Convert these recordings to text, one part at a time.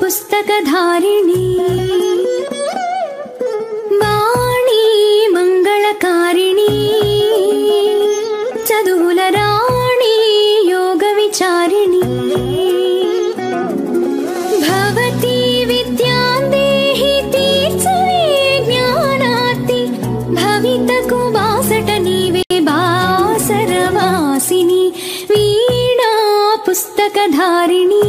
पुस्तकधारिणी वाणी मंगलकारिणी चदुलराणी योगविचारिणी भवती विद्यां देहि तीर्चवे ज्ञानार्ति भवितकु बासट नीवे बासरवासिनी वीणा पुस्तकधारिणी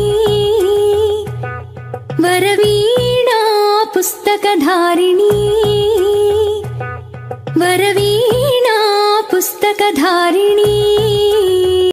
वरवीणा पुस्तकधारिणी वरवीणा